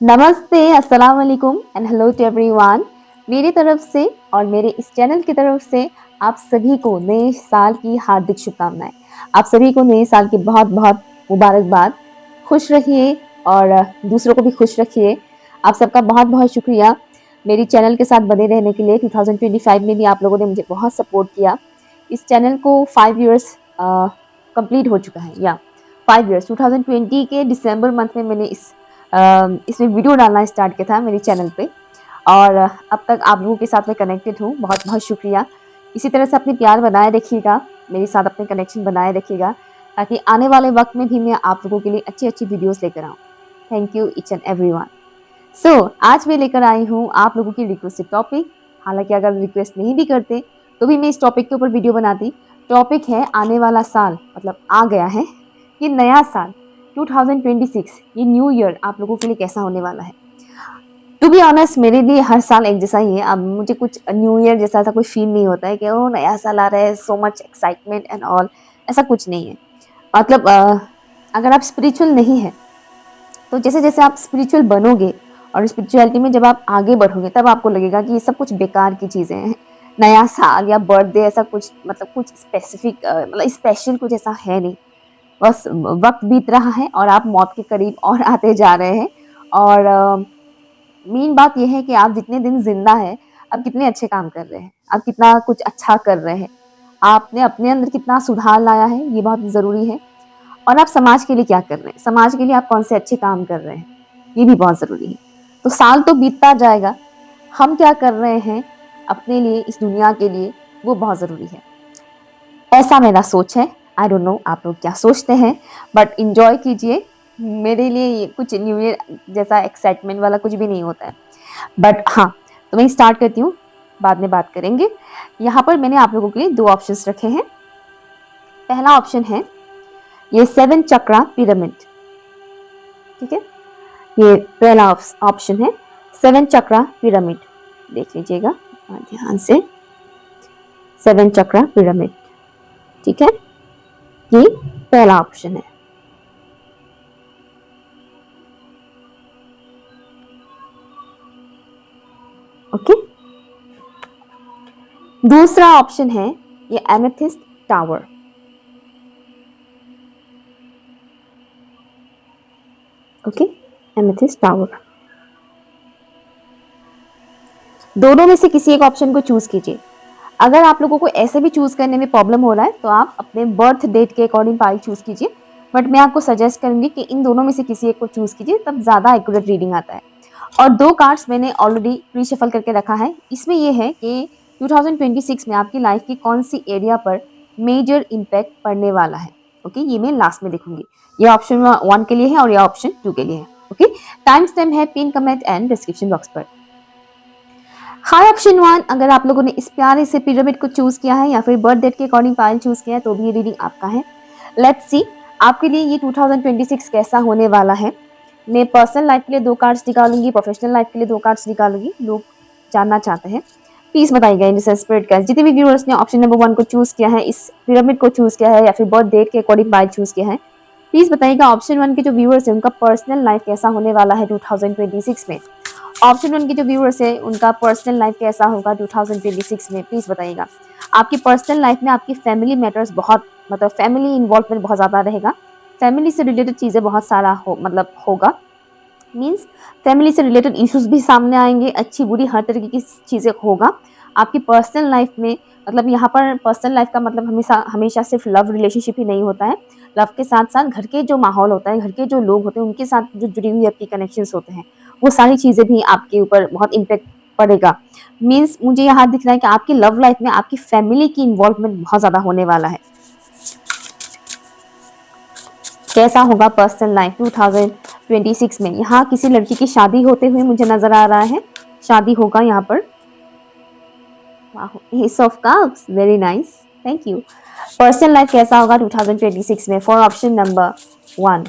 नमस्ते, अस्सलाम वालेकुम एंड हेलो टू एवरीवन। मेरी तरफ से और मेरे इस चैनल की तरफ से आप सभी को नए साल की हार्दिक शुभकामनाएं। आप सभी को नए साल की बहुत-बहुत मुबारकबाद। खुश रहिए और दूसरों को भी खुश रखिए। आप सबका बहुत-बहुत शुक्रिया मेरी चैनल के साथ बने रहने के लिए। 2025 में भी आप लोगों ने मुझे बहुत सपोर्ट किया। इस चैनल को 5 इयर्स कंप्लीट हो चुका है या 5 इयर्स 2020 के दिसंबर मंथ में मैंने इसमें वीडियो डालना स्टार्ट किया था मेरे चैनल पे और अब तक आप लोगों के साथ में कनेक्टेड हूँ। बहुत बहुत शुक्रिया। इसी तरह से अपने प्यार बनाए रखिएगा, मेरे साथ अपने कनेक्शन बनाए रखिएगा ताकि आने वाले वक्त में भी मैं आप लोगों के लिए अच्छी अच्छी वीडियोस लेकर आऊँ। Thank you each and everyone. आज मैं लेकर आई हूँ आप लोगों की रिक्वेस्टेड टॉपिक। हालांकि अगर रिक्वेस्ट नहीं भी करते तो भी मैं इस टॉपिक के ऊपर वीडियो बनाती। टॉपिक है आने वाला साल, मतलब आ गया है ये नया साल 2026, ये न्यू ईयर आप लोगों के लिए कैसा होने वाला है। टू बी ऑनेस्ट मेरे लिए हर साल एक जैसा ही है। अब मुझे कुछ न्यू ईयर जैसा ऐसा कोई फील नहीं होता है कि ओ नया साल आ रहा है, so much excitement and all, ऐसा कुछ नहीं है। मतलब अगर आप स्पिरिचुअल नहीं है तो जैसे जैसे आप स्पिरिचुअल बनोगे और स्पिरिचुअलिटी में जब आप आगे बढ़ोगे तब आपको लगेगा कि ये सब कुछ बेकार की चीज़ें हैं। नया साल या बर्थडे ऐसा कुछ, मतलब कुछ स्पेसिफिक, मतलब स्पेशल कुछ ऐसा है नहीं। बस वक्त बीत रहा है और आप मौत के करीब और आते जा रहे हैं। और मेन बात यह है कि आप जितने दिन जिंदा है, आप कितने अच्छे काम कर रहे हैं, आप कितना कुछ अच्छा कर रहे हैं, आपने अपने अंदर कितना सुधार लाया है, ये बहुत ज़रूरी है। और आप समाज के लिए क्या कर रहे हैं, समाज के लिए आप कौन से अच्छे काम कर रहे हैं, ये भी बहुत ज़रूरी है। तो साल तो बीतता जाएगा, हम क्या कर रहे हैं अपने लिए, इस दुनिया के लिए, वो बहुत ज़रूरी है। ऐसा मेरा सोच है। आई डोंट नो आप लोग क्या सोचते हैं, बट इंजॉय कीजिए। मेरे लिए ये कुछ न्यू ईयर जैसा एक्साइटमेंट वाला कुछ भी नहीं होता है। बट हाँ, तो मैं स्टार्ट करती हूँ, बाद में बात करेंगे। यहाँ पर मैंने आप लोगों के लिए दो ऑप्शंस रखे हैं। पहला ऑप्शन है ये 7 चक्रा पिरामिड। ठीक है, ये पहला ऑप्शन है 7 चक्रा पिरामिड। देख लीजिएगा ध्यान से, 7 चक्रा पिरामिड। ठीक है, ये पहला ऑप्शन है। ओके, दूसरा ऑप्शन है ये amethyst tower. Okay, amethyst tower. दोनों में से किसी एक ऑप्शन को चूज कीजिए। अगर आप लोगों को ऐसे भी चूज करने में प्रॉब्लम हो रहा है तो आप अपने बर्थ डेट के अकॉर्डिंग पाइल चूज कीजिए, बट मैं आपको सजेस्ट करूंगी कि इन दोनों में से किसी एक को चूज कीजिए, तब ज्यादा एक्यूरेट रीडिंग आता है। और दो कार्ड्स मैंने ऑलरेडी प्री शफल करके रखा है। इसमें यह है कि 2026 में आपकी लाइफ की कौन सी एरिया पर मेजर इम्पैक्ट पड़ने वाला है। ओके, ये मैं लास्ट में देखूंगी। ये ऑप्शन 1 के लिए है और ये ऑप्शन 2 के लिए है। ओके, टाइम स्टैम्प है pin comment and description box पर। हाई ऑप्शन 1, अगर आप लोगों ने इस प्यारे से पिरामिड को चूज किया है या फिर बर्थ डेट के अकॉर्डिंग पाइल चूज किया है तो भी ये रीडिंग आपका है। लेट्स सी आपके लिए ये 2026 कैसा होने वाला है। मैं पर्सनल लाइफ के लिए 2 कार्ड्स निकालूंगी, प्रोफेशनल लाइफ के लिए 2 कार्ड्स निकालूंगी। लोग जानना चाहते हैं, प्लीज बताइएगा इन स्पिरिट का। जितने भी व्यूअर्स ने ऑप्शन नंबर 1 को चूज किया है, इस पिरामिड को चूज किया है या फिर बर्थ डेट के अकॉर्डिंग पाइल चूज किया है, प्लीज बताइएगा ऑप्शन 1 के जो व्यूअर्स है उनका पर्सनल लाइफ कैसा होने वाला है 2026 में। ऑप्शन 1 के जो व्यूअर्स है उनका पर्सनल लाइफ कैसा होगा 2026 में, प्लीज बताइएगा। आपकी पर्सनल लाइफ में आपकी फैमिली मैटर्स बहुत, मतलब फैमिली इन्वॉल्वमेंट बहुत ज़्यादा रहेगा। फैमिली से रिलेटेड चीज़ें बहुत सारा होगा। मीन्स फैमिली से रिलेटेड इश्यूज भी सामने आएंगे, अच्छी बुरी हर तरीके की चीज़ें होगा आपकी पर्सनल लाइफ में। मतलब यहाँ पर पर्सनल लाइफ का मतलब हमेशा हमेशा सिर्फ लव रिलेशनशिप ही नहीं होता है। लव के साथ साथ घर के जो माहौल होता है, घर के जो लोग होते हैं, उनके साथ जो जुड़ी हुई आपकी कनेक्शंस होते हैं, वो सारी चीज़ें भी आपके ऊपर बहुत इम्पेक्ट पड़ेगा। मीन्स मुझे यहाँ दिख रहा है कि आपकी लव लाइफ में आपकी फैमिली की इन्वॉल्वमेंट बहुत ज़्यादा होने वाला है। कैसा होगा पर्सनल लाइफ 2026 में। यहाँ किसी लड़की की शादी होते हुए मुझे नजर आ रहा है, शादी होगा यहाँ पर। S of cups, very nice, thank you. Personal life कैसा होगा 2026 में फॉर ऑप्शन नंबर 1।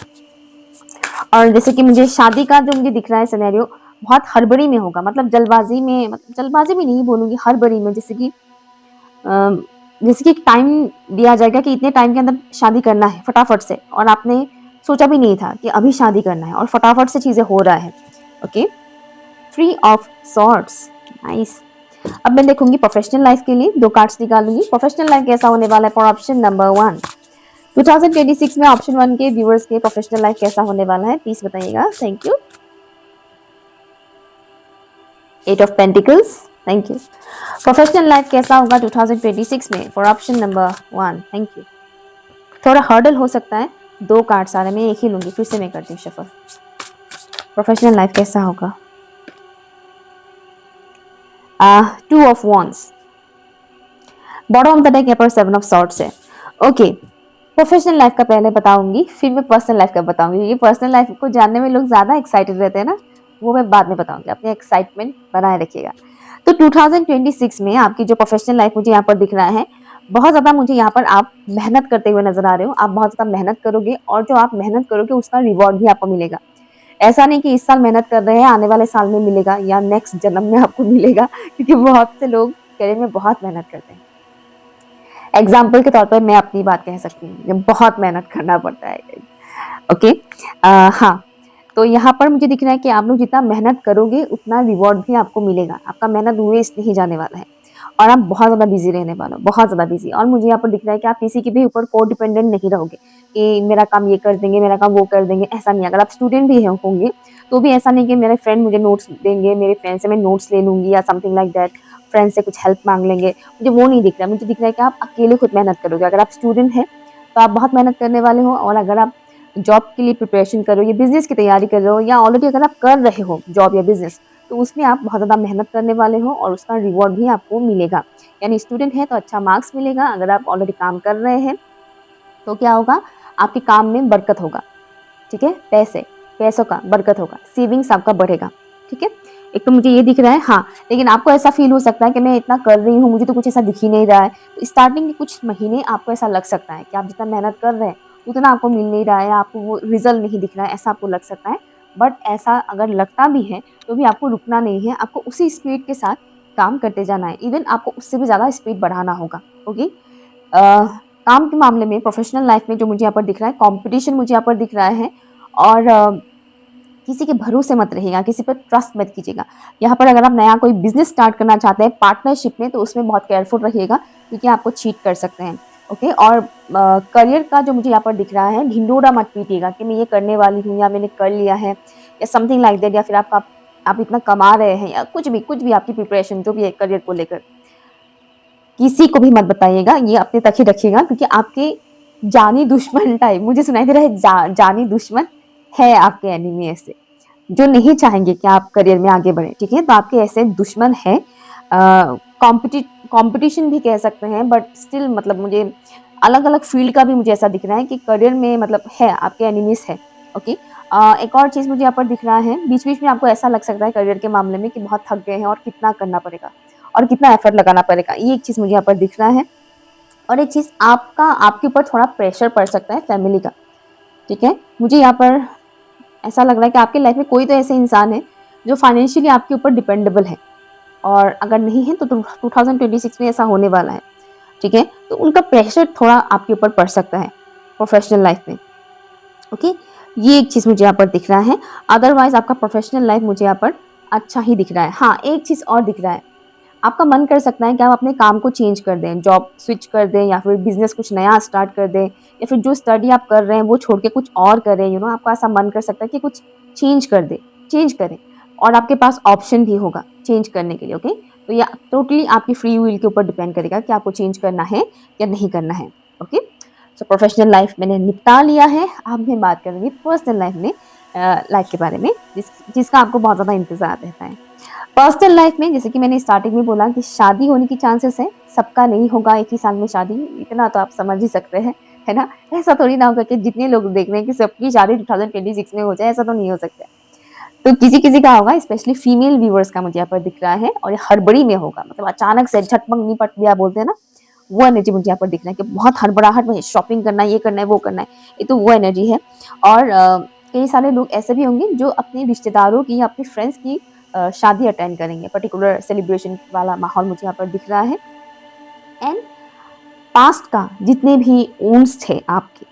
और जैसे कि मुझे शादी का जो मुझे दिख रहा है सिनेरियो बहुत हड़बड़ी में होगा, मतलब जल्दबाजी में, मतलब जल्दबाजी में नहीं बोलूंगी, हड़बड़ी में। जैसे कि टाइम दिया जाएगा कि इतने टाइम के अंदर शादी करना है फटाफट से, और आपने सोचा भी नहीं था कि अभी शादी करना है और फटाफट से चीज़ें हो रहा है। Okay, three of swords, nice. अब मैं देखूंगी प्रोफेशनल लाइफ के लिए, 2 कार्ड्स निकालूंगी। प्रोफेशनल लाइफ कैसा होने वाला है फॉर ऑप्शन नंबर 1। 2026 में ऑप्शन 1 के व्यूअर्स के प्रोफेशनल लाइफ कैसा होने वाला है, प्लीज बताइएगा। Thank you. 8 of pentacles, thank you. Professional life कैसा होगा 2026 में for option number 1, thank you. थोड़ा हर्डल हो सकता है, 2 कार्ड्स आ रहे हैं, मैं एक ही लूंगी, फिर से मैं करती हूँ शफल। प्रोफेशनल लाइफ कैसा होगा, 2 of wands, bottom of the deck यहाँ पर 7 ऑफ सॉर्ड्स है। ओके, प्रोफेशनल लाइफ का पहले बताऊंगी, फिर मैं पर्सनल लाइफ का बताऊंगी। ये पर्सनल लाइफ को जानने में लोग ज्यादा एक्साइटेड रहते हैं ना, वो मैं बाद में बताऊंगी। अपने एक्साइटमेंट बनाए रखिएगा। तो 2026 में आपकी जो प्रोफेशनल लाइफ मुझे यहाँ पर दिख रहा है, बहुत ज्यादा मुझे यहाँ पर आप मेहनत करते हुए नजर आ रहे हो। आप बहुत ज्यादा मेहनत करोगे और जो आप मेहनत करोगे उसका रिवॉर्ड भी आपको मिलेगा। ऐसा नहीं कि इस साल मेहनत कर रहे हैं आने वाले साल में मिलेगा या नेक्स्ट जन्म में आपको मिलेगा, क्योंकि बहुत से लोग करियर में बहुत मेहनत करते हैं। एग्जाम्पल के तौर पर मैं अपनी बात कह सकती हूँ, बहुत मेहनत करना पड़ता है। ओके, हाँ, तो यहाँ पर मुझे दिख रहा है कि आप लोग जितना मेहनत करोगे उतना रिवॉर्ड भी आपको मिलेगा। आपका मेहनत वेस्ट नहीं जाने वाला है और आप बहुत ज़्यादा बिजी रहने वाले हो, बहुत ज़्यादा बिजी। और मुझे यहाँ पर दिख रहा है कि आप किसी के भी ऊपर को डिपेंडेंट नहीं रहोगे कि मेरा काम ये कर देंगे, मेरा काम वो कर देंगे, ऐसा नहीं। अगर आप स्टूडेंट भी होंगे तो भी ऐसा नहीं कि मेरे फ्रेंड मुझे नोट्स देंगे, मेरे फ्रेंड से मैं नोट्स ले लूँगी या समथिंग लाइक दैट, फ्रेंड से कुछ हेल्प मांग लेंगे, मुझे वो नहीं दिख रहा है। मुझे दिख रहा है कि आप अकेले खुद मेहनत करोगे। अगर आप स्टूडेंट हैं तो आप बहुत मेहनत करने वाले हो, और अगर आप जॉब के लिए प्रिपरेशन कर रहे हो या बिजनेस की तैयारी कर रहे हो या ऑलरेडी अगर आप कर रहे हो जॉब या बिजनेस, तो उसमें आप बहुत ज़्यादा मेहनत करने वाले हो और उसका रिवॉर्ड भी आपको मिलेगा। यानी स्टूडेंट है तो अच्छा मार्क्स मिलेगा। अगर आप ऑलरेडी काम कर रहे हैं तो क्या होगा, आपके काम में बरकत होगा। ठीक है, पैसों का बरकत होगा, सेविंग्स आपका बढ़ेगा। ठीक है, एक तो मुझे ये दिख रहा है। हाँ, लेकिन आपको ऐसा फील हो सकता है कि मैं इतना कर रही हूँ, मुझे तो कुछ ऐसा दिख ही नहीं रहा है। तो स्टार्टिंग के कुछ महीने आपको ऐसा लग सकता है कि आप जितना मेहनत कर रहे हैं उतना आपको मिल नहीं रहा है, आपको वो रिजल्ट नहीं दिख रहा है, ऐसा आपको लग सकता है। बट ऐसा अगर लगता भी है तो भी आपको रुकना नहीं है, आपको उसी स्पीड के साथ काम करते जाना है। इवन आपको उससे भी ज़्यादा स्पीड बढ़ाना होगा। ओके, काम के मामले में प्रोफेशनल लाइफ में जो मुझे यहाँ पर दिख रहा है, कंपटीशन मुझे यहाँ पर दिख रहा है। और किसी के भरोसे मत रहिएगा, किसी पर ट्रस्ट मत कीजिएगा। यहाँ पर अगर आप नया कोई बिजनेस स्टार्ट करना चाहते हैं पार्टनरशिप में, तो उसमें बहुत केयरफुल रहिएगा, क्योंकि आपको चीट कर सकते हैं। ओके, और करियर का जो मुझे यहाँ पर दिख रहा है, ढिंडोरा मत पीटिएगा कि मैं ये करने वाली हूँ या मैंने कर लिया है या समथिंग लाइक दैट, या फिर आप इतना कमा रहे हैं या कुछ भी आपकी प्रिपरेशन जो भी है करियर को लेकर, किसी को भी मत बताइएगा, ये अपने तक ही रखिएगा। क्योंकि आपके जानी दुश्मन टाइप मुझे सुनाई दे रहा है, जानी दुश्मन है आपके एनिमी, ऐसे जो नहीं चाहेंगे कि आप करियर में आगे बढ़े। ठीक है, तो आपके ऐसे दुश्मन है। कंपटीशन भी कह सकते हैं, बट स्टिल मतलब मुझे अलग अलग फील्ड का भी मुझे ऐसा दिख रहा है कि करियर में मतलब है, आपके एनिमीज है। ओके, एक और चीज़ मुझे यहाँ पर दिख रहा है, बीच बीच में आपको ऐसा लग सकता है करियर के मामले में कि बहुत थक गए हैं और कितना करना पड़ेगा और कितना एफर्ट लगाना पड़ेगा, ये एक चीज़ मुझे यहाँ पर दिख रहा है। और एक चीज़ आपके ऊपर थोड़ा प्रेशर पड़ सकता है फैमिली का। ठीक है, मुझे यहाँ पर ऐसा लग रहा है कि आपकी लाइफ में कोई तो ऐसे इंसान है जो फाइनेंशियली आपके ऊपर डिपेंडेबल है, और अगर नहीं है तो 2026 में ऐसा होने वाला है। ठीक है, तो उनका प्रेशर थोड़ा आपके ऊपर पड़ सकता है प्रोफेशनल लाइफ में। ओके, ये एक चीज़ मुझे यहाँ पर दिख रहा है। अदरवाइज आपका प्रोफेशनल लाइफ मुझे यहाँ पर अच्छा ही दिख रहा है। हाँ, एक चीज़ और दिख रहा है, आपका मन कर सकता है कि आप अपने काम को चेंज कर दें, जॉब स्विच कर दें, या फिर बिजनेस कुछ नया स्टार्ट कर दें, या फिर जो स्टडी आप कर रहे हैं वो छोड़ के कुछ और करें। आपका ऐसा मन कर सकता है कि कुछ चेंज कर दे, चेंज करें, और आपके पास ऑप्शन भी होगा चेंज करने के लिए। ओके, तो यह टोटली आपकी फ्री विल के ऊपर डिपेंड करेगा कि आपको चेंज करना है या नहीं करना है। ओके, सो प्रोफेशनल लाइफ मैंने निपटा लिया है। अब मैं बात करूँगी पर्सनल लाइफ के बारे में, जिसका आपको बहुत ज़्यादा इंतजार रहता है। पर्सनल लाइफ में जैसे कि मैंने स्टार्टिंग में बोला कि शादी होने की चांसेस है, सबका नहीं होगा एक ही साल में शादी, इतना तो आप समझ ही सकते हैं, है ना। ऐसा थोड़ी ना होगा कि जितने लोग देख रहे हैं कि सबकी शादी 2026 में हो जाए, ऐसा तो नहीं हो सकता। तो किसी किसी का होगा, स्पेशली फीमेल व्यूअर्स का मुझे यहाँ पर दिख रहा है, और ये हड़बड़ी में होगा, मतलब अचानक से झटपट निपट गया बोलते हैं ना, वो एनर्जी मुझे यहाँ पर दिख रहा है कि बहुत हड़बड़ाहट में शॉपिंग करना है, ये करना है, वो करना है, ये तो वो एनर्जी है। और कई सारे लोग ऐसे भी होंगे जो अपने रिश्तेदारों की या अपने फ्रेंड्स की शादी अटेंड करेंगे, पर्टिकुलर सेलिब्रेशन वाला माहौल मुझे यहाँ पर दिख रहा है। एंड पास्ट का जितने भी ऊंस थे आपके,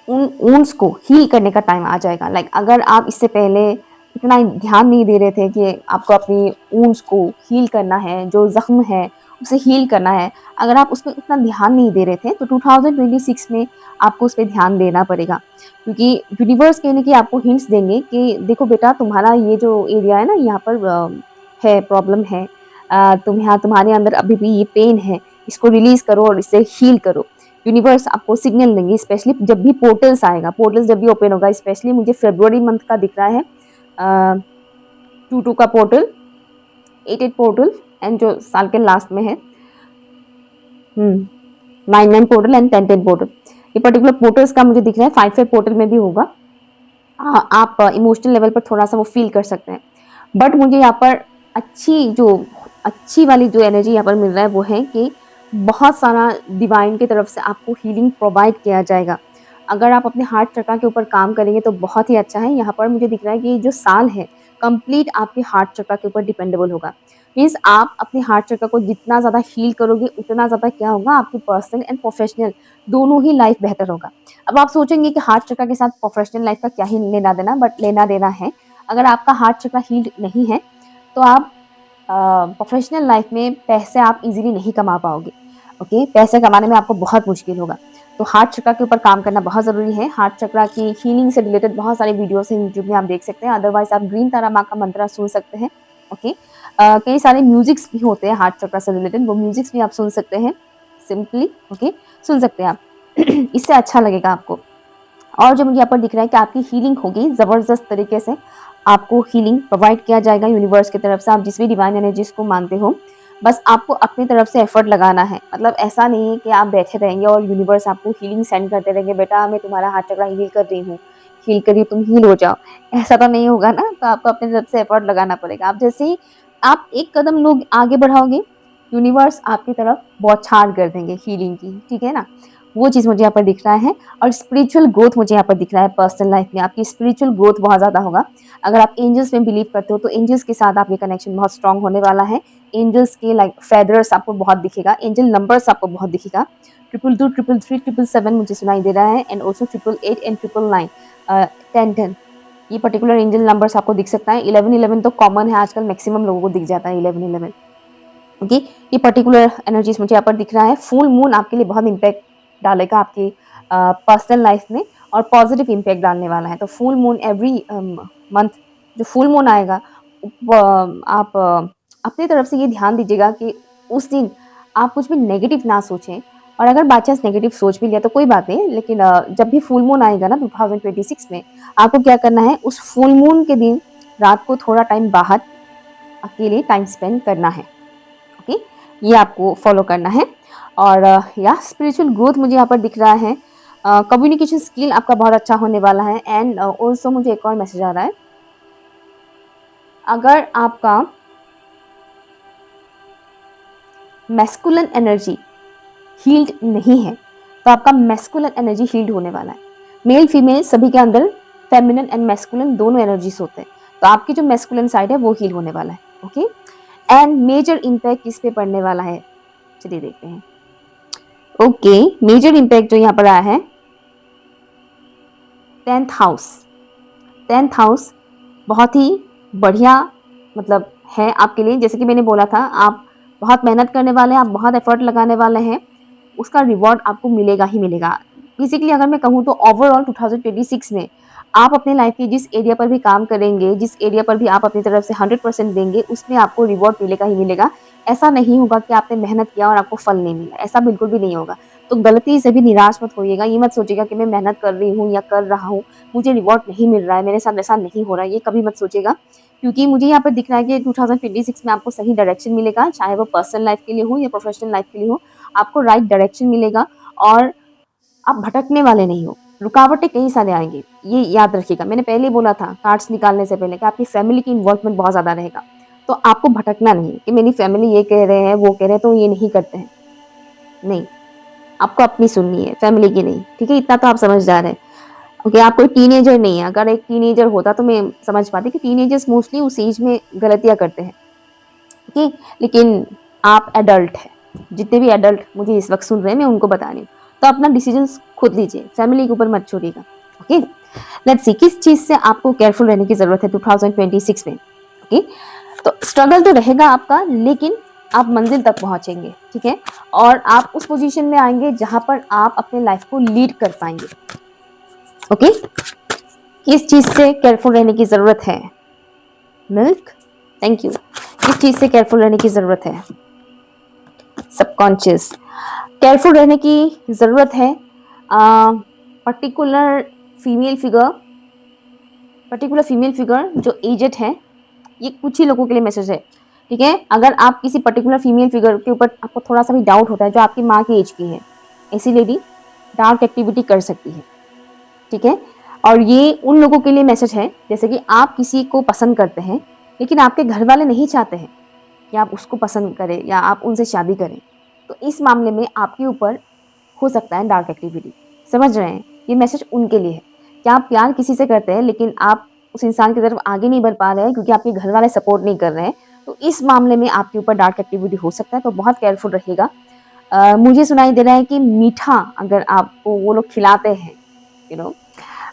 उन ऊंस को हील करने का टाइम आ जाएगा। लाइक अगर आप इससे पहले इतना ध्यान नहीं दे रहे थे कि आपको अपनी वुंड्स को हील करना है, जो ज़ख्म है उसे हील करना है, अगर आप उसमें उतना ध्यान नहीं दे रहे थे तो 2026 में आपको उस पे ध्यान देना पड़ेगा। क्योंकि यूनिवर्स कहीं न कहीं आपको हिंट्स देंगे कि देखो बेटा, तुम्हारा ये जो एरिया है ना, यहाँ पर है, प्रॉब्लम है। तुम्हारे अंदर अभी भी ये पेन है, इसको रिलीज़ करो और इसे हील करो। यूनिवर्स आपको सिग्नल देंगे, स्पेशली जब भी पोर्टल्स आएगा, पोर्टल्स जब भी ओपन होगा, स्पेशली मुझे फरवरी मंथ का दिख रहा है, 2-2 का पोर्टल, 8-8 पोर्टल, एंड जो साल के लास्ट में है 9-9 पोर्टल एंड 10-10 पोर्टल। ये पर्टिकुलर पोर्टल्स का मुझे दिख रहा है 5-5 पोर्टल में भी होगा। आप इमोशनल लेवल पर थोड़ा सा वो फील कर सकते हैं। बट मुझे यहाँ पर अच्छी वाली जो एनर्जी यहाँ पर मिल रहा है वो है कि बहुत सारा डिवाइन की तरफ से आपको हीलिंग प्रोवाइड किया जाएगा। अगर आप अपने हार्ट चक्र के ऊपर काम करेंगे तो बहुत ही अच्छा है। यहाँ पर मुझे दिख रहा है कि जो साल है कंप्लीट आपके हार्ट चक्र के ऊपर डिपेंडेबल होगा। मीन्स आप अपने हार्ट चक्र को जितना ज़्यादा हील करोगे उतना ज़्यादा क्या होगा, आपकी पर्सनल एंड प्रोफेशनल दोनों ही लाइफ बेहतर होगा। अब आप सोचेंगे कि हार्ट चक्र के साथ प्रोफेशनल लाइफ का क्या ही लेना देना, बट लेना देना है। अगर आपका हार्ट चक्र हील्ड नहीं है तो आप प्रोफेशनल लाइफ में पैसे आप इजीली नहीं कमा पाओगे। ओके, पैसे कमाने में आपको बहुत मुश्किल होगा। तो हार्ट चक्र के ऊपर काम करना बहुत ज़रूरी है। हार्ट चक्र की हीलिंग से रिलेटेड बहुत सारे वीडियोस हैं यूट्यूब में, आप देख सकते हैं। अदरवाइज आप ग्रीन तारा माँ का मंत्र सुन सकते हैं। ओके, कई सारे म्यूजिक्स भी होते हैं हार्ट चक्र से रिलेटेड, वो म्यूजिक्स भी आप सुन सकते हैं सिंपली। ओके, सुन सकते हैं आप इससे अच्छा लगेगा आपको। और जो मुझे यहाँ पर दिख रहा है कि आपकी हीलिंग होगी ज़बरदस्त तरीके से, आपको हीलिंग प्रोवाइड किया जाएगा यूनिवर्स की तरफ से। आप जिस भी डिवाइन एनर्जीज को मानते हो, बस आपको अपनी तरफ से एफर्ट लगाना है। मतलब ऐसा नहीं है कि आप बैठे रहेंगे और यूनिवर्स आपको हीलिंग सेंड करते रहेंगे, बेटा मैं तुम्हारा हार्ट चक्र हील कर रही हूँ, हील करिए, तुम हील हो जाओ। ऐसा तो नहीं होगा ना। तो आपको अपनी तरफ से एफर्ट लगाना पड़ेगा। आप जैसे ही आप एक कदम लोग आगे बढ़ाओगे, यूनिवर्स आपकी तरफ बौछार कर देंगे हीलिंग की, ठीक है ना। वो चीज़ मुझे यहाँ पर दिख रहा है। और स्पिरिचुअल ग्रोथ मुझे यहाँ पर दिख रहा है। पर्सनल लाइफ में आपकी स्पिरिचुअल ग्रोथ बहुत ज़्यादा होगा। अगर आप एंजल्स में बिलीव करते हो तो एंजल्स के साथ आपके कनेक्शन बहुत स्ट्रांग होने वाला है। एंजल्स के लाइक फेदर्स आपको बहुत दिखेगा, एंजल नंबर्स आपको बहुत दिखेगा। 222, 333, 777 मुझे सुनाई दे रहा है, एंड ऑल्सो 888 एंड 999, 1010, ये पर्टिकुलर एंजल नंबर्स आपको दिख सकता है। 1111 तो कॉमन है आजकल, मैक्सिमम लोगों को दिख जाता है 1111। ओके, ये पर्टिकुलर एनर्जीज मुझे यहाँ पर दिख रहा है। फुल मून आपके लिए बहुत इम्पैक्ट डालेगा आपकी पर्सनल लाइफ में, और पॉजिटिव इम्पैक्ट डालने वाला है। तो फुल मून एवरी मंथ जो फुल मून आएगा, आप अपनी तरफ से ये ध्यान दीजिएगा कि उस दिन आप कुछ भी नेगेटिव ना सोचें। और अगर बाई चांस नेगेटिव सोच भी लिया तो कोई बात नहीं, लेकिन जब भी फुल मून आएगा ना 2026 में, आपको क्या करना है, उस फुल मून के दिन रात को थोड़ा टाइम बाहर अकेले टाइम स्पेंड करना है। ओके, ये आपको फॉलो करना है। और या स्पिरिचुअल ग्रोथ मुझे यहाँ पर दिख रहा है। कम्युनिकेशन स्किल आपका बहुत अच्छा होने वाला है। एंड ऑल्सो मुझे एक और मैसेज आ रहा है, अगर आपका मैस्कुलिन एनर्जी हील्ड नहीं है तो आपका मैस्कुलिन एनर्जी हील्ड होने वाला है। मेल फीमेल सभी के अंदर फेमिनिन एंड मैस्कुलिन दोनों एनर्जीज होते हैं, तो आपकी जो मैस्कुलिन साइड है वो हील होने वाला है। ओके, एंड मेजर इम्पैक्ट किस पे पड़ने वाला है, चलिए देखते हैं। ओके, मेजर इम्पैक्ट जो यहाँ पर आया है 10th हाउस। 10th हाउस बहुत ही बढ़िया मतलब है आपके लिए। जैसे कि मैंने बोला था, आप बहुत मेहनत करने वाले हैं, आप बहुत एफर्ट लगाने वाले हैं, उसका रिवॉर्ड आपको मिलेगा ही मिलेगा। बेसिकली अगर मैं कहूँ तो ओवरऑल 2026 में आप अपने लाइफ के जिस एरिया पर भी काम करेंगे, जिस एरिया पर भी आप अपनी तरफ से 100% देंगे, उसमें आपको रिवॉर्ड मिलेगा ही मिलेगा। ऐसा नहीं होगा कि आपने मेहनत किया और आपको फल नहीं मिला, ऐसा बिल्कुल भी नहीं होगा। तो गलती से भी निराश मत होइएगा। ये मत सोचिएगा कि मैं मेहनत कर रही हूँ या कर रहा हूँ, मुझे रिवॉर्ड नहीं मिल रहा है, मेरे साथ ऐसा नहीं हो रहा है, ये कभी मत सोचिएगा। क्योंकि मुझे यहाँ पर दिख रहा है कि 2026 में आपको सही डायरेक्शन मिलेगा, चाहे वो पर्सनल लाइफ के लिए हो या प्रोफेशनल लाइफ के लिए हो, आपको राइट डायरेक्शन मिलेगा और आप भटकने वाले नहीं हो। रुकावटें कई सारे आएंगे, ये याद रखिएगा। मैंने पहले ही बोला था कार्ड्स निकालने से पहले कि आपकी फैमिली की इन्वॉल्वमेंट बहुत ज़्यादा रहेगा। तो आपको भटकना नहीं कि मेरी फैमिली ये कह रहे हैं, वो कह रहे हैं, तो ये नहीं करते हैं। नहीं, आपको अपनी सुननी है, फैमिली की नहीं। ठीक है, इतना तो आप समझदार हैं। ओके, आप कोई टीनेजर नहीं है। अगर एक टीनेजर होता तो मैं समझ पाती कि टीनेजर्स मोस्टली उस एज में गलतियाँ करते हैं। ओके, लेकिन आप एडल्ट हैं। जितने भी एडल्ट मुझे इस वक्त सुन रहे हैं, मैं उनको बता रही हूँ। तो अपना डिसीजन खुद लीजिए, फैमिली के ऊपर मत छोड़िएगा। ओके, लेट्स सी किस चीज से आपको केयरफुल रहने की जरूरत है 2026 में। ओके, तो स्ट्रगल तो रहेगा आपका, लेकिन आप मंजिल तक पहुंचेंगे, ठीक है, और आप उस पोजीशन में आएंगे जहां पर आप अपने लाइफ को लीड कर पाएंगे। ओके, किस चीज से केयरफुल रहने की जरूरत है? Milk, thank you. किस चीज से केयरफुल रहने की जरूरत है? सबकॉन्शियस। केयरफुल रहने की जरूरत है पर्टिकुलर फीमेल फिगर जो एजेड है। ये कुछ ही लोगों के लिए मैसेज है, ठीक है। अगर आप किसी पर्टिकुलर फीमेल फिगर के ऊपर आपको थोड़ा सा भी डाउट होता है, जो आपकी माँ की एज की है, ऐसी लेडी डार्क एक्टिविटी कर सकती है, ठीक है। और ये उन लोगों के लिए मैसेज है, जैसे कि आप किसी को पसंद करते हैं लेकिन आपके घर वाले नहीं चाहते हैं कि आप उसको पसंद करें या आप उनसे शादी करें, तो इस मामले में आपके ऊपर हो सकता है डार्क एक्टिविटी। समझ रहे हैं? ये मैसेज उनके लिए है कि आप प्यार किसी से करते हैं लेकिन आप उस इंसान की तरफ आगे नहीं बढ़ पा रहे हैं क्योंकि आपके घर वाले सपोर्ट नहीं कर रहे हैं, तो इस मामले में आपके ऊपर डार्क एक्टिविटी हो सकता है, तो बहुत केयरफुल रहिएगा। मुझे सुनाई दे रहा है कि मीठा अगर आपको वो लोग खिलाते हैं, यू नो,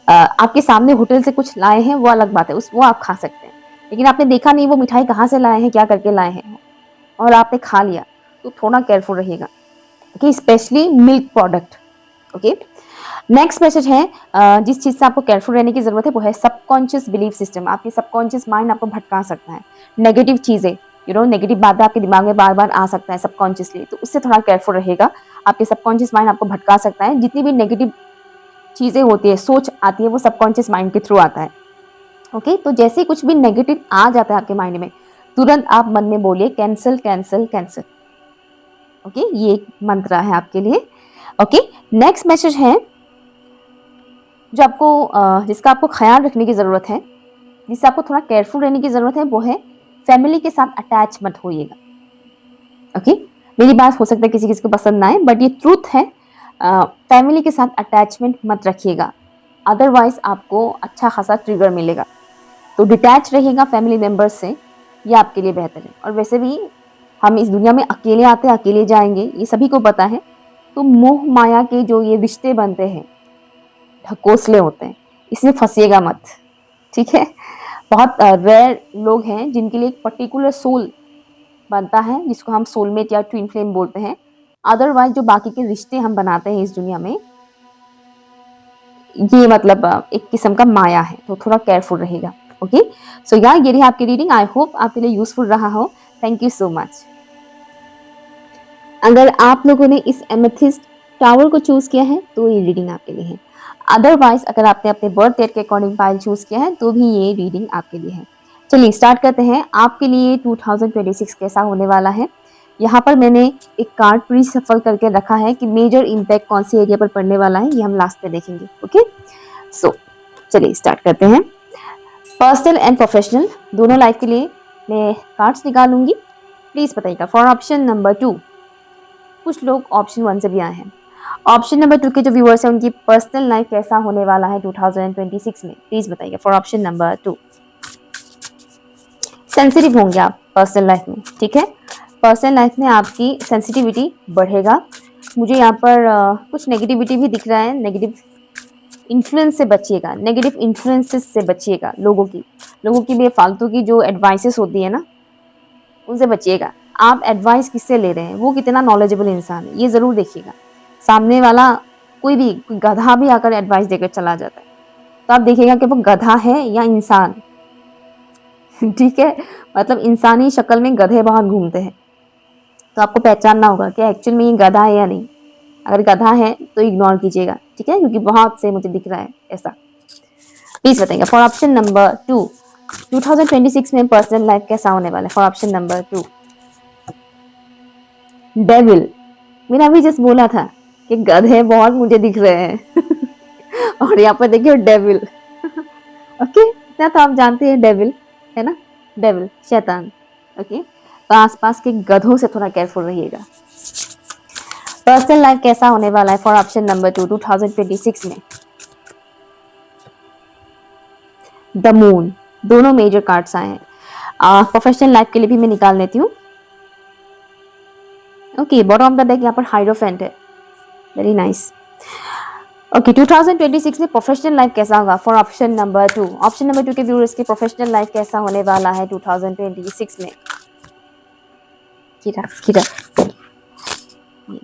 आपके सामने होटल से कुछ लाए हैं, वो अलग बात है, वो आप खा सकते हैं, लेकिन आपने देखा नहीं वो मिठाई कहाँ से लाए हैं, क्या करके लाए हैं, और आपने खा लिया, तो थोड़ा केयरफुल रहिएगा। Okay, specially milk product. Okay, next message है, जिस चीज से आपको केयरफुल रहने की जरूरत है वो है सबकॉन्शियस बिलीफ सिस्टम। आपकी सबकॉन्शियस माइंड आपको भटका सकता है, नेगेटिव चीजें, नेगेटिव बातें आपके दिमाग में बार बार आ सकता है सबकॉन्शियसली, तो उससे थोड़ा केयरफुल रहेगा। आपके सबकॉन्शियस माइंड आपको भटका सकता है। जितनी भी नेगेटिव चीजें होती है, सोच आती है, वो सबकॉन्शियस माइंड के थ्रू आता है। ओके, तो जैसे कुछ भी नेगेटिव आ जाता है आपके माइंड में, तुरंत आप मन में बोलिए कैंसिल कैंसिल कैंसिल। ओके, ये एक मंत्र है आपके लिए। ओके, नेक्स्ट मैसेज है जो आपको जिसका आपको ख्याल रखने की ज़रूरत है, जिससे आपको थोड़ा केयरफुल रहने की ज़रूरत है, वो है फैमिली के साथ अटैच मत होइएगा। ओके, मेरी बात हो सकता है किसी किसी को पसंद ना आए, बट ये ट्रूथ है। फैमिली के साथ अटैचमेंट मत रखिएगा, अदरवाइज आपको अच्छा खासा ट्रिगर मिलेगा। तो डिटैच रहिएगा फैमिली मेम्बर्स से, ये आपके लिए बेहतर है। और वैसे भी हम इस दुनिया में अकेले आते हैं अकेले जाएंगे, ये सभी को पता है। तो मोह माया के जो ये रिश्ते बनते हैं, ढकोसले होते हैं, इसमें फंसिएगा मत, ठीक है। बहुत रेयर लोग हैं जिनके लिए एक पर्टिकुलर सोल बनता है, जिसको हम सोलमेट या ट्विन फ्लेम बोलते हैं। अदरवाइज जो बाकी के रिश्ते हम बनाते हैं इस दुनिया में, ये मतलब एक किस्म का माया है, तो थोड़ा केयरफुल रहेगा। ओके, सो यार ये रही आपकी रीडिंग। आई होप आपके लिए यूजफुल रहा हो। Thank you so much. अगर आप लोगों ने इस एमेथिस्ट टावर को चूज किया है तो ये रीडिंग आपके लिए है। अदरवाइज अगर आपने अपने बर्थ डेट के अकॉर्डिंग पाइल चूज किया है तो भी ये रीडिंग आपके लिए है। चलिए स्टार्ट करते हैं। आपके लिए 2026 कैसा होने वाला है। यहाँ पर मैंने एक कार्ड प्री सफल करके रखा है कि मेजर इम्पैक्ट कौन सी एरिया पर पड़ने वाला है, ये हम लास्ट में देखेंगे। ओके, सो चलिए स्टार्ट करते हैं। पर्सनल एंड प्रोफेशनल दोनों लाइफ के लिए मैं कार्ड्स निकालूंगी। प्लीज बताइएगा फॉर ऑप्शन नंबर 2। कुछ लोग ऑप्शन 1 से भी आए हैं। ऑप्शन नंबर 2 के जो व्यूअर्स हैं उनकी पर्सनल लाइफ कैसा होने वाला है 2026 में, प्लीज बताइएगा फॉर ऑप्शन नंबर 2। सेंसिटिव होंगे आप पर्सनल लाइफ में, ठीक है। पर्सनल लाइफ में आपकी सेंसिटिविटी बढ़ेगा। मुझे यहाँ पर कुछ नेगेटिविटी भी दिख रहा है। नेगेटिव इन्फ्लुएंस से बचिएगा, नेगेटिव इन्फ्लुएंसेस से बचिएगा। लोगों की बेफालतू की जो एडवाइसेस होती है ना, उनसे बचिएगा। आप एडवाइस किससे ले रहे हैं, वो कितना नॉलेजेबल इंसान है, ये जरूर देखिएगा। सामने वाला कोई भी गधा भी आकर एडवाइस देकर चला जाता है, तो आप देखिएगा कि वो गधा है या इंसान। ठीक है, मतलब इंसानी शक्ल में गधे बहुत घूमते हैं, तो आपको पहचानना होगा कि एक्चुअल में ये गधा है या नहीं। अगर गधा है तो इग्नोर कीजिएगा, ठीक है, क्योंकि बहुत से मुझे दिख रहा है ऐसा। प्लीज बताइएगा फॉर ऑप्शन नंबर 2 2026 में पर्सनल लाइफ कैसा होने वाला है। For option number 2 devil. मैंने अभी जस्ट बोला था कि गधे बहुत मुझे दिख रहे हैं और यहाँ पर देखिए डेविल। ओके, इतना तो आप जानते हैं डेविल है ना, डेविल शैतान। ओके, तो आसपास के गधों से थोड़ा केयरफुल रहिएगा। पर्सनल लाइफ कैसा होने वाला है फॉर ऑप्शन नंबर 2 2026 में। द मून, दोनों मेजर कार्ड्स आए हैं। प्रोफेशनल लाइफ के लिए भी मैं निकाल लेती हूँ। Okay, bottom of the deck यहाँ पर हाइरोफेंट है, वेरी नाइस। ओके 2026 में प्रोफेशनल लाइफ कैसा होगा for option number 2। Option number 2 के व्यूअर्स की प्रोफेशनल लाइफ कैसा होने वाला है 2026 में। कीड़ा कीड़ा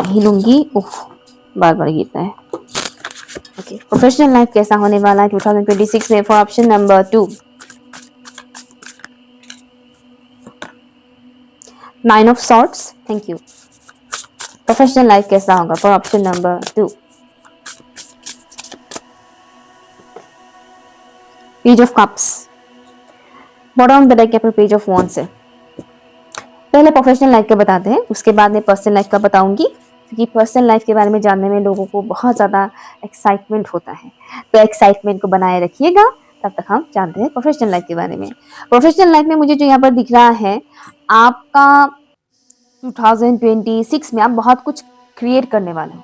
हिलूंगी, उफ बार बार गिरता है। ओके प्रोफेशनल लाइफ कैसा होने वाला है 2026 में for option number 2। 9 of swords, thank you. Professional life कैसा होगा for option number 2। Page of cups, bottom of the deck पर पेज ऑफ वॉन्ड्स है। पहले प्रोफेशनल लाइफ का बताते हैं, उसके बाद मैं पर्सनल लाइफ का बताऊंगी, क्योंकि पर्सनल लाइफ के बारे में जानने में लोगों को बहुत ज़्यादा एक्साइटमेंट होता है। तो एक्साइटमेंट को बनाए रखिएगा, तब तक हम जानते हैं प्रोफेशनल लाइफ के बारे में। प्रोफेशनल लाइफ में मुझे जो यहाँ पर दिख रहा है, आपका 2026 में आप बहुत कुछ क्रिएट करने वाले हो।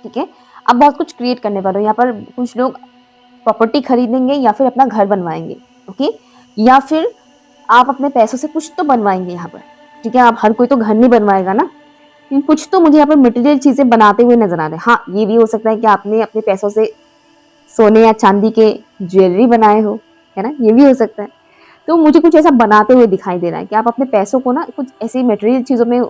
ठीक है, आप बहुत कुछ क्रिएट करने वाले हो। यहाँ पर कुछ लोग प्रॉपर्टी खरीदेंगे या फिर अपना घर बनवाएंगे। ओके, या फिर आप अपने पैसों से कुछ तो बनवाएंगे यहाँ पर। ठीक है, आप हर कोई तो घर नहीं बनवाएगा ना, लेकिन कुछ तो मुझे यहाँ पर मटेरियल चीजें बनाते हुए नजर आ रहे हैं। हाँ, ये भी हो सकता है कि आपने अपने पैसों से सोने या चांदी के ज्वेलरी बनाए हो, है ना, ये भी हो सकता है। तो मुझे कुछ ऐसा बनाते हुए दिखाई दे रहा है कि आप अपने पैसों को ना कुछ ऐसी मटेरियल चीजों में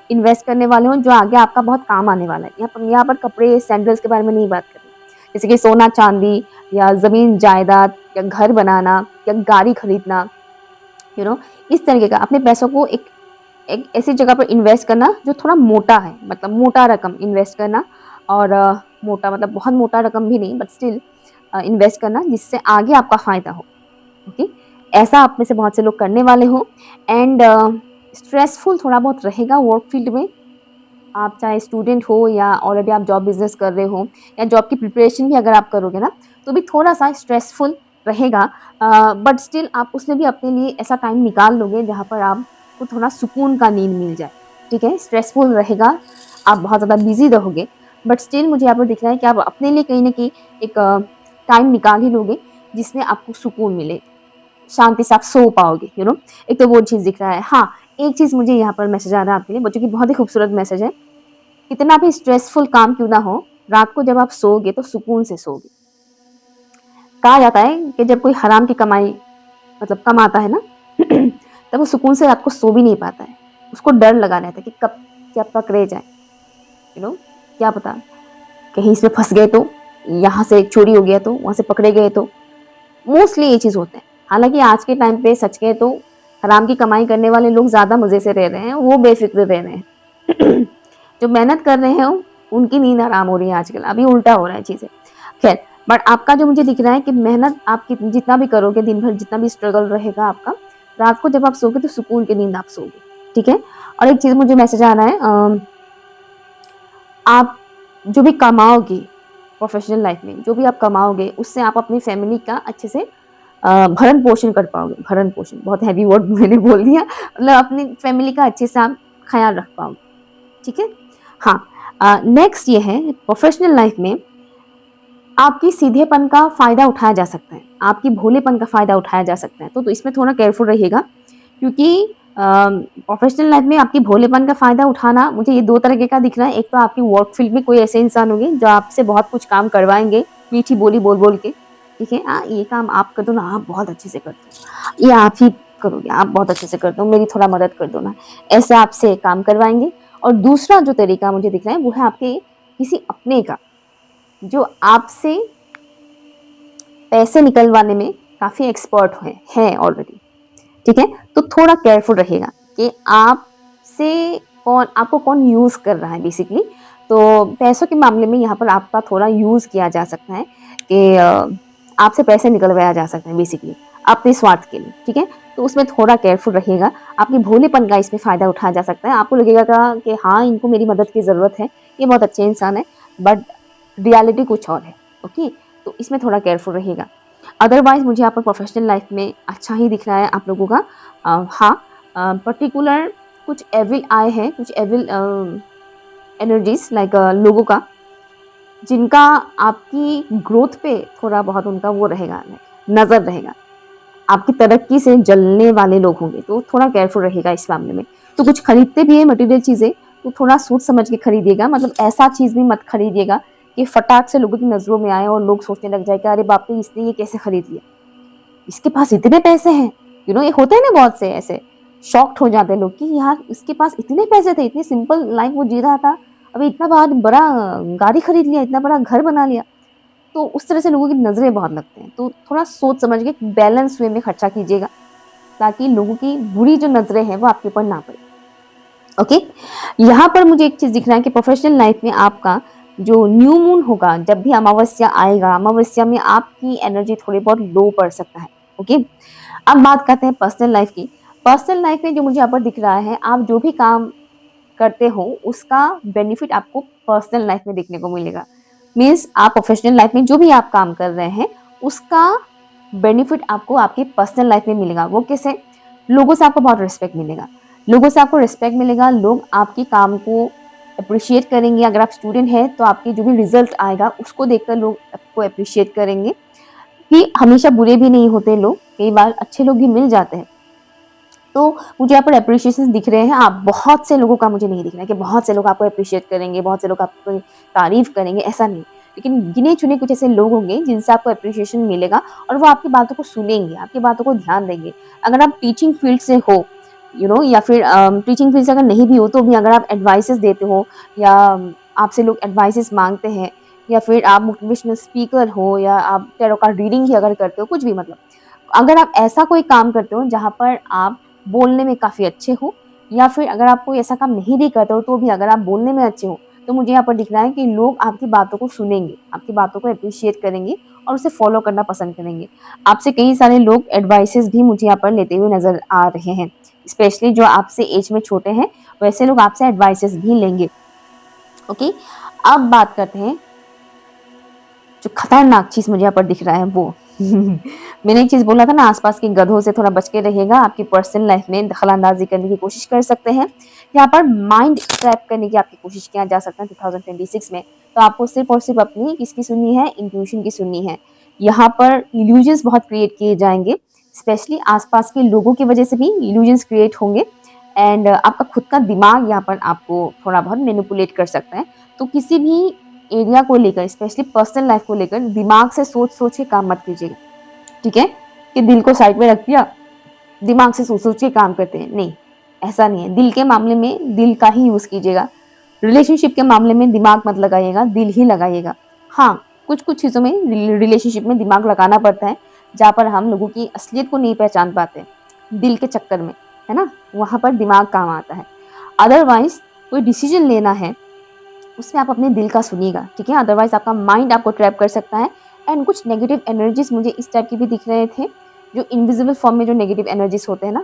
इन्वेस्ट करने वाले हो जो आगे आपका बहुत काम आने वाला है। यहाँ पर कपड़े सैंडल्स के बारे में नहीं बात कर रही, जैसे कि सोना चांदी या जमीन जायदाद या घर बनाना या गाड़ी खरीदना, इस तरीके का अपने पैसों को एक ऐसी जगह पर इन्वेस्ट करना जो थोड़ा मोटा है, मतलब मोटा रकम इन्वेस्ट करना। और मोटा मतलब बहुत मोटा रकम भी नहीं, बट स्टिल इन्वेस्ट करना जिससे आगे आपका फायदा हो। ओके, ऐसा आप में से बहुत से लोग करने वाले हो। एंड स्ट्रेसफुल थोड़ा बहुत रहेगा वर्क फील्ड में। आप चाहे स्टूडेंट हो या ऑलरेडी आप जॉब बिजनेस कर रहे हो या जॉब की प्रिपरेशन भी अगर आप करोगे ना, तो भी थोड़ा सा स्ट्रेसफुल रहेगा। बट स्टिल आप उसमें भी अपने लिए ऐसा टाइम निकाल लोगे जहाँ पर आपको थोड़ा सुकून का नींद मिल जाए। ठीक है, स्ट्रेसफुल रहेगा, आप बहुत ज़्यादा बिजी रहोगे, बट स्टिल मुझे यहाँ पर दिख रहा है कि आप अपने लिए कहीं ना कहीं एक टाइम निकाल ही लोगे जिसमें आपको सुकून मिले, शांति से आप सो पाओगे। एक तो वो चीज़ दिख रहा है। हाँ, एक चीज़ मुझे यहाँ पर मैसेज आ रहा है आपके लिए, बच्चों की बहुत ही खूबसूरत मैसेज है। कितना भी स्ट्रेसफुल काम क्यों ना हो, रात को जब आप सोओगे तो सुकून से सोओगे। कहा जाता है कि जब कोई हराम की कमाई मतलब कमाता है ना तब वो सुकून से रात को सो भी नहीं पाता है। उसको डर लगा रहता है कि कब क्या पकड़े जाए, क्या पता कहीं इसमें फंस गए तो, यहाँ से चोरी हो गया तो, वहाँ से पकड़े गए तो। मोस्टली ये चीज़ होता है। हालांकि आज के टाइम पे सच कहे तो हराम की कमाई करने वाले लोग ज़्यादा मज़े से रह रहे हैं, वो बेफिक्र रह रहे हैं जो मेहनत कर रहे हैं उनकी नींद आराम हो रही है आजकल। अभी उल्टा हो रहा है चीज़ें। खैर, बट आपका जो मुझे दिख रहा है कि मेहनत आप जितना भी करोगे, दिन भर जितना भी स्ट्रगल रहेगा आपका, रात को जब आप सोगे तो सुकून की नींद आप सोगे। ठीक है, और एक चीज़ मुझे मैसेज आ रहा है, आप जो भी कमाओगे प्रोफेशनल लाइफ में, जो भी आप कमाओगे उससे आप अपनी फैमिली का अच्छे से भरण पोषण कर पाओगे। भरण पोषण बहुत हैवी वर्ड मैंने बोल दिया, मतलब अपनी फैमिली का अच्छे से आप ख्याल रख पाओगे। ठीक है, हाँ। नेक्स्ट ये है, प्रोफेशनल लाइफ में आपकी सीधेपन का फायदा उठाया जा सकता है, आपकी भोलेपन का फायदा उठाया जा सकता है। तो इसमें थोड़ा केयरफुल रहिएगा, क्योंकि प्रोफेशनल लाइफ में आपकी भोलेपन का फायदा उठाना मुझे ये दो तरीके का दिख रहा है। एक तो आपकी वर्क फील्ड में कोई ऐसे इंसान होंगे जो आपसे बहुत कुछ काम करवाएंगे मीठी बोली बोल बोल के। ठीक है, ये काम आप कर दो ना, आप बहुत अच्छे से करते हो, ये आप ही करोगे, आप बहुत अच्छे से करते हो, मेरी थोड़ा मदद कर दो ना, ऐसे आपसे काम करवाएंगे। और दूसरा जो तरीका मुझे दिख रहा है वो है आपके किसी अपने का, जो आपसे पैसे निकलवाने में काफ़ी एक्सपर्ट हैं ऑलरेडी। ठीक है, तो थोड़ा केयरफुल रहिएगा कि आपको कौन यूज़ कर रहा है बेसिकली। तो पैसों के मामले में यहाँ पर आपका थोड़ा यूज़ किया जा सकता है कि आपसे पैसे निकलवाया जा सकता है बेसिकली अपने स्वार्थ के लिए। ठीक है, तो उसमें थोड़ा केयरफुल रहिएगा। आपकी भोलेपन का इसमें फ़ायदा उठाया जा सकता है। आपको लगेगा कि हाँ, इनको मेरी मदद की ज़रूरत है, ये बहुत अच्छे इंसान है, बट रियलिटी कुछ और है। ओके, तो इसमें थोड़ा केयरफुल रहिएगा। अदरवाइज मुझे यहाँ पर प्रोफेशनल लाइफ में अच्छा ही दिख रहा है आप लोगों का। हाँ, पर्टिकुलर कुछ एविल आए हैं, कुछ एविल एनर्जीज लाइक लोगों का, जिनका आपकी ग्रोथ पे थोड़ा बहुत उनका वो रहेगा, नज़र रहेगा, आपकी तरक्की से जलने वाले लोग होंगे। तो थोड़ा केयरफुल रहेगा इस मामले में। तो कुछ खरीदते भी है मटेरियल चीज़ें, तो थोड़ा सोच समझ के खरीदिएगा, मतलब ऐसा चीज़ भी मत खरीदिएगा कि फटाक से लोगों की नज़रों में आए और लोग सोचने लग जाए कि अरे बाप रे, इसने ये कैसे खरीद लिया? इसके पास इतने पैसे हैं। ये होते हैं ना बहुत से ऐसे, शॉक्ड हो जाते हैं लोग कि यार इसके पास इतने पैसे थे, इतनी सिंपल लाइफ वो जी रहा था, अभी इतना बड़ा गाड़ी खरीद लिया, इतना बड़ा घर बना लिया। तो उस तरह से लोगों की नज़रें बहुत लगते हैं। तो थोड़ा सोच समझ के बैलेंस वे में खर्चा कीजिएगा, ताकि लोगों की बुरी जो नज़रें हैं वो आपके ऊपर ना पड़े। ओके, यहाँ पर मुझे एक चीज़ दिख रहा है कि प्रोफेशनल लाइफ में आपका जो न्यू मून होगा, जब भी अमावस्या आएगा, अमावस्या में आपकी एनर्जी थोड़ी बहुत लो पड़ सकता है। ओके, अब बात करते हैं पर्सनल लाइफ की। पर्सनल लाइफ में जो मुझे यहाँ पर दिख रहा है, आप जो भी काम करते हो उसका बेनिफिट आपको पर्सनल लाइफ में देखने को मिलेगा। मीन्स आप प्रोफेशनल लाइफ में जो भी आप काम कर रहे हैं उसका बेनिफिट आपको आपकी पर्सनल लाइफ में मिलेगा। वो कैसे? लोगों से आपको बहुत रिस्पेक्ट मिलेगा। लोगों से आपको रिस्पेक्ट मिलेगा, लोग आपके काम को अप्रिशिएट करेंगे। अगर आप स्टूडेंट हैं तो आपके जो भी रिजल्ट आएगा उसको देखकर लोग आपको अप्रिशिएट करेंगे। कि हमेशा बुरे भी नहीं होते लोग, कई बार अच्छे लोग भी मिल जाते हैं। तो मुझे यहाँ पर एप्रिशिएशन दिख रहे हैं। आप बहुत से लोगों का मुझे नहीं दिख रहा है कि बहुत से लोग आपको एप्रिशिएट करेंगे, बहुत से लोग आपको तारीफ करेंगे, ऐसा नहीं। लेकिन गिने चुने कुछ ऐसे लोग होंगे जिनसे आपको एप्रिशिएशन मिलेगा और वो आपकी बातों को सुनेंगे, आपकी बातों को ध्यान देंगे। अगर आप टीचिंग फील्ड से हो, या फिर टीचिंग फील्ड से अगर नहीं भी हो तो भी अगर आप एडवाइसेस देते हो, या आपसे लोग एडवाइसेस मांगते हैं, या फिर आप मोटिवेशनल स्पीकर हो, या आप टैरो कार्ड रीडिंग ही अगर करते हो, कुछ भी, मतलब अगर आप ऐसा कोई काम करते हो जहाँ पर आप बोलने में काफ़ी अच्छे हो, या फिर अगर आप कोई ऐसा काम नहीं भी करते हो तो भी अगर आप बोलने में अच्छे हो, तो मुझे यहाँ पर दिख रहा है कि लोग आपकी बातों को सुनेंगे, आपकी बातों को अप्रिशिएट करेंगे और उसे फॉलो करना पसंद करेंगे। आपसे कई सारे लोग एडवाइसेस भी मुझे यहाँ पर लेते हुए नज़र आ रहे हैं। स्पेशली जो आपसे एज में छोटे हैं, वैसे लोग आपसे एडवाइसेस भी लेंगे। ओके, अब बात करते हैं जो खतरनाक चीज़ मुझे यहाँ पर दिख रहा है वो मैंने एक चीज़ बोला था ना, आसपास के गधों से थोड़ा बच के रहिएगा। आपकी पर्सनल लाइफ में दखल-अंदाज़ी करने की कोशिश कर सकते हैं। यहाँ पर माइंड ट्रैप करने की आपकी कोशिश किया जा सकता है 2026 में। तो आपको सिर्फ़ और सिर्फ़ अपनी किसकी सुननी है? इंट्यूशन की सुननी है। यहाँ पर इल्यूजन्स बहुत क्रिएट किए जाएँगे, स्पेशली आसपास के लोगों की वजह से भी इल्यूजन्स क्रिएट होंगे। एंड आपका खुद का दिमाग यहाँ पर आपको थोड़ा बहुत मैनिपुलेट कर सकता है। तो किसी भी एरिया को लेकर, स्पेशली पर्सनल लाइफ को लेकर, दिमाग से सोच-सोच के काम मत कीजिएगा, ठीक है? कि दिल को साइड में रख दिया, दिमाग से सोच-सोच के काम करते हैं, नहीं, ऐसा नहीं है। दिल के मामले में दिल का ही यूज़ कीजिएगा। रिलेशनशिप के मामले में दिमाग मत लगाइएगा, दिल ही लगाइएगा। हाँ, कुछ-कुछ चीज़ों में रिलेशनशिप में दिमाग लगाना पड़ता है, जहाँ पर हम लोगों की असलियत को नहीं पहचान पाते, दिल के चक्कर में, है ना? वहाँ पर दिमाग काम आता है। अदरवाइज़ कोई डिसीज़न लेना है, उसमें आप अपने दिल का सुनिएगा, ठीक है? अदरवाइज़ आपका माइंड आपको ट्रैप कर सकता है। एंड कुछ नेगेटिव एनर्जीज़ मुझे इस टाइप की भी दिख रहे थे, जो इनविजिबल फॉर्म में जो नेगेटिव एनर्जीज़ होते हैं ना,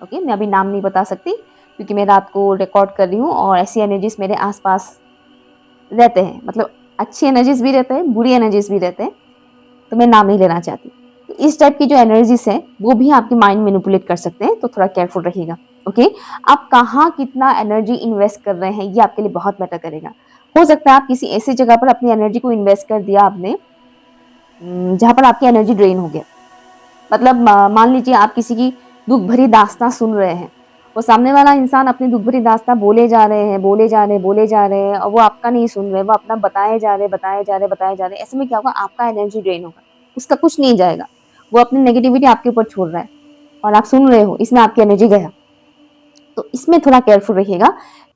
ओके? मैं अभी नाम नहीं बता सकती क्योंकि मैं रात को रिकॉर्ड कर रही हूँ और ऐसी एनर्जीज़ मेरे आस-पास रहते हैं। मतलब अच्छी एनर्जीज़ भी रहते हैं, बुरी एनर्जीज़ भी रहते हैं, तो मैं नाम नहीं लेना चाहती। तो इस टाइप की जो एनर्जीज़ हैं, वो भी आपकी माइंड मैनिपुलेट कर सकते हैं, तो थोड़ा केयरफुल रहिएगा, ओके? आप कहाँ कितना एनर्जी इन्वेस्ट कर रहे हैं, ये आपके लिए बहुत मैटर करेगा। हो सकता है आप किसी ऐसी जगह पर अपनी एनर्जी को इन्वेस्ट कर दिया आपने, जहाँ पर आपकी एनर्जी ड्रेन हो गया। मतलब मान लीजिए आप किसी की दुःख भरी दास्ताँ सुन रहे हैं, वो सामने वाला इंसान अपनी दुःख भरी दास्ताँ बोले जा रहे हैं, बोले जा रहे हैं, बोले जा रहे हैं और वो आपका नहीं सुन रहे, वो अपना बताए जा रहे, बताए जा रहे, बताए जा रहे। ऐसे में क्या होगा? आपका एनर्जी ड्रेन होगा, उसका कुछ नहीं जाएगा। वो अपनी नेगेटिविटी आपके ऊपर छोड़ रहा है और आप सुन रहे हो, इसमें आपकी एनर्जी गया। तो इसमें थोड़ा केयरफुल रहिएगा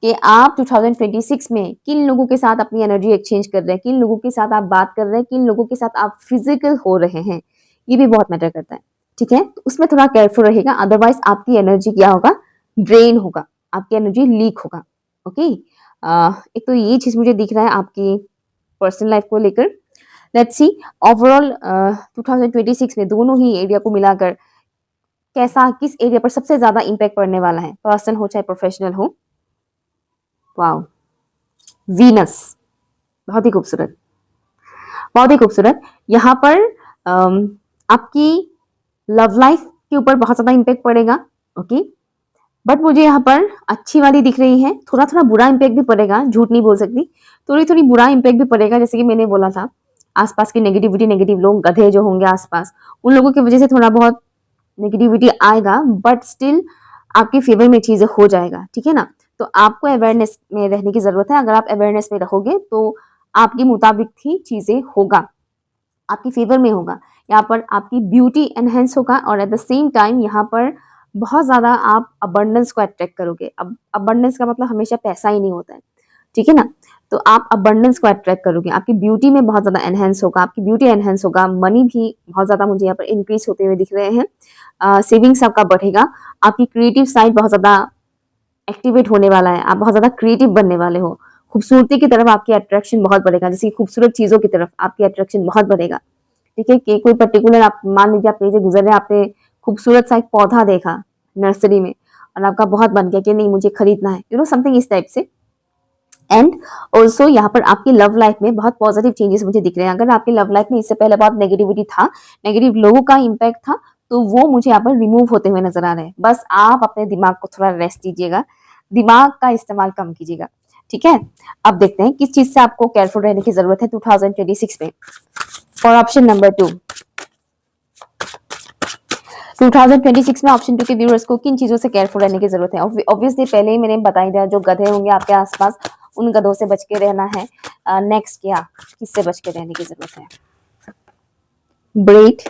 कि आप 2026 में किन लोगों के साथ अपनी एनर्जी एक्सचेंज कर रहे हैं, किन लोगों के साथ आप बात कर रहे हैं, किन लोगों के साथ आप फिजिकल हो रहे हैं, ये भी बहुत मैटर करता है, ठीक है? तो उसमें थोड़ा केयरफुल रहिएगा, अदरवाइज आपकी एनर्जी क्या होगा? ड्रेन होगा, आपकी एनर्जी लीक होगा, ओके? एक तो ये चीज़ मुझे दिख रहा है आपकी पर्सनल लाइफ को लेकर। लेट्स सी ओवरऑल 2026 में दोनों ही एरिया को मिलाकर कैसा, किस एरिया पर सबसे ज़्यादा इम्पैक्ट पड़ने वाला है, पर्सनल हो चाहे प्रोफेशनल हो। वाओ! वीनस, बहुत ही खूबसूरत, बहुत ही खूबसूरत। यहाँ पर आपकी लव लाइफ के ऊपर बहुत ज़्यादा इम्पैक्ट पड़ेगा, ओके? बट मुझे यहाँ पर अच्छी वाली दिख रही है, थोड़ा-थोड़ा बुरा इम्पैक्ट भी पड़ेगा, झूठ नहीं बोल सकती। थोड़ी-थोड़ी बुरा इम्पैक्ट भी पड़ेगा, जैसे कि मैंने बोला था, आस-पास की नेगेटिविटी, नेगेटिव लोग, गधे जो होंगे आस-पास, उन लोगों की वजह से थोड़ा बहुत नेगेटिविटी आएगा, बट स्टिल आपके फेवर में चीज़ें हो जाएगा, ठीक है ना? तो आपको अवेयरनेस में रहने की ज़रूरत है। अगर आप अवेयरनेस में रहोगे तो आपके मुताबिक ही चीजें होगा, आपकी फेवर में होगा। यहाँ पर आपकी ब्यूटी एनहेंस होगा और एट द सेम टाइम यहाँ पर बहुत ज्यादा आप अबंडेंस को अट्रैक्ट करोगे। अब अबंडेंस का मतलब हमेशा पैसा ही नहीं होता है, ठीक है ना। तो आप अबंडेंस को अट्रैक्ट करोगे, आपकी ब्यूटी में बहुत ज्यादा एनहेंस होगा, आपकी ब्यूटी एनहेंस होगा, मनी भी बहुत ज्यादा मुझे यहाँ पर इंक्रीज होते हुए दिख रहे हैं। सेविंग्स आपका बढ़ेगा, आपकी क्रिएटिव साइड बहुत ज्यादा एक्टिवेट होने वाला है, आप बहुत ज्यादा क्रिएटिव बनने वाले हो। खूबसूरती की तरफ आपकी अट्रैक्शन बहुत बढ़ेगा, जैसे खूबसूरत चीजों की तरफ आपकी अट्रैक्शन बहुत बढ़ेगा, ठीक है। कि कोई पर्टिकुलर, आप मान लीजिए आप कहीं से गुजर रहे, आपने खूबसूरत सा एक पौधा देखा नर्सरी में और आपका बहुत बन गया कि नहीं मुझे खरीदना है, समथिंग इस टाइप से। एंड ऑल्सो यहाँ पर आपकी लव लाइफ में बहुत पॉजिटिव चेंजेस मुझे दिख रहे हैं। अगर आपकी लव लाइफ में इससे पहले बहुत नेगेटिविटी था, नेगेटिव लोगों का इम्पैक्ट था, तो वो मुझे यहाँ पर रिमूव होते हुए नजर आ रहे हैं। बस आप अपने दिमाग को थोड़ा रेस्ट दीजिएगा, दिमाग का इस्तेमाल कम कीजिएगा, ठीक है। अब देखते हैं किस चीज से आपको केयरफुल रहने की जरूरत है 2026 में। फॉर ऑप्शन नंबर 2, 2026 में ऑप्शन 2 के व्यूअर्स को किन चीजों से केयरफुल रहने की जरूरत है। ऑब्वियसली पहले ही मैंने बताई दिया, जो गधे होंगे आपके आसपास उन गधों से बच के रहना है। नेक्स्ट क्या, किससे बच के रहने की जरूरत है? Bread,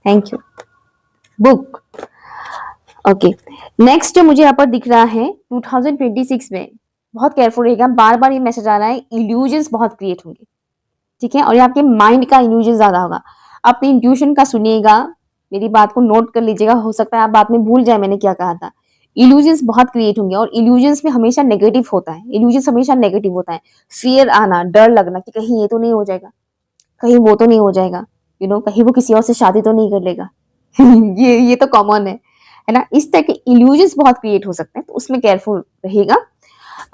thank you, book. Okay, next मुझे यहाँ पर दिख रहा है 2026 में बहुत केयरफुल रहेगा। बार बार ये मैसेज आ रहा है, इल्यूजन्स बहुत क्रिएट होंगे, ठीक है, और ये आपके माइंड का इल्यूजन ज्यादा होगा। अपने इंट्यूशन का सुनिएगा, मेरी बात को नोट कर लीजिएगा, हो सकता है आप बात में भूल जाए मैंने क्या कहा था। इल्यूजन्स बहुत क्रिएट होंगे और इल्यूजन्स में हमेशा नेगेटिव होता है, इल्यूजन्स हमेशा नेगेटिव होता है। फियर आना, डर लगना कि कहीं ये तो नहीं हो जाएगा, कहीं वो तो नहीं हो जाएगा, कहीं वो किसी और से शादी तो नहीं कर लेगा। ये तो कॉमन है ना। इस तरह के इल्यूजन्स बहुत क्रिएट हो सकते हैं, तो उसमें केयरफुल रहेगा,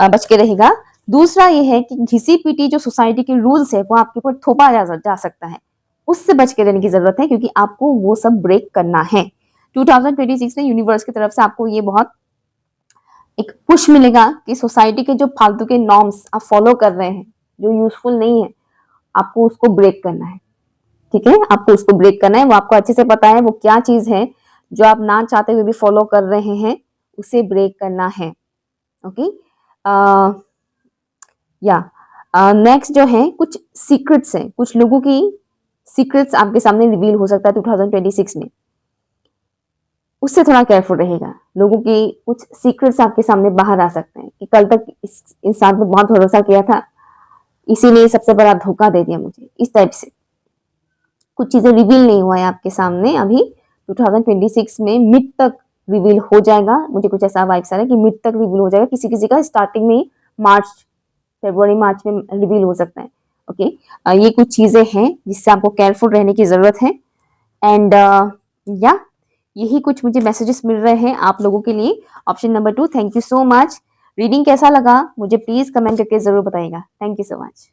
बच के रहेगा। दूसरा ये है कि घिसी पीटी जो सोसाइटी के रूल्स है वो आपके ऊपर थोपा जा सकता है, उससे बच के रहने की जरूरत है, क्योंकि आपको वो सब ब्रेक करना है। 2026 में यूनिवर्स की तरफ से आपको ये बहुत एक पुश मिलेगा कि सोसाइटी के जो फालतू के नॉर्म्स आप फॉलो कर रहे हैं, जो यूजफुल नहीं है, आपको उसको ब्रेक करना है, ठीक है। आपको उसको ब्रेक करना है, वो आपको अच्छे से पता है वो क्या चीज है जो आप ना चाहते हुए भी फॉलो कर रहे हैं, उसे ब्रेक करना है। ओके, या नेक्स्ट जो है, कुछ सीक्रेट्स हैं, कुछ लोगों की सीक्रेट्स आपके सामने रिवील हो सकता है 2026 में, उससे थोड़ा केयरफुल रहेगा। लोगों की कुछ सीक्रेट्स आपके सामने बाहर आ सकते हैं कि कल तक इस इंसान पर बहुत भरोसा किया था, इसीलिए सबसे बड़ा धोखा दे दिया मुझे, इस टाइप से कुछ चीजें रिवील नहीं हुआ है आपके सामने अभी। 2026 में मिड तक रिवील हो जाएगा, मुझे कुछ ऐसा वाइब्स आ रहा है कि मिड तक रिवील हो जाएगा, किसी किसी का स्टार्टिंग में फरवरी मार्च में रिवील हो सकता है। ओके, ये कुछ चीजें हैं जिससे आपको केयरफुल रहने की जरूरत है। एंड या यही कुछ मुझे मैसेजेस मिल रहे हैं आप लोगों के लिए। Option number 2, thank you so much. Reading कैसा लगा मुझे प्लीज कमेंट करके जरूर बताइएगा। Thank you so much.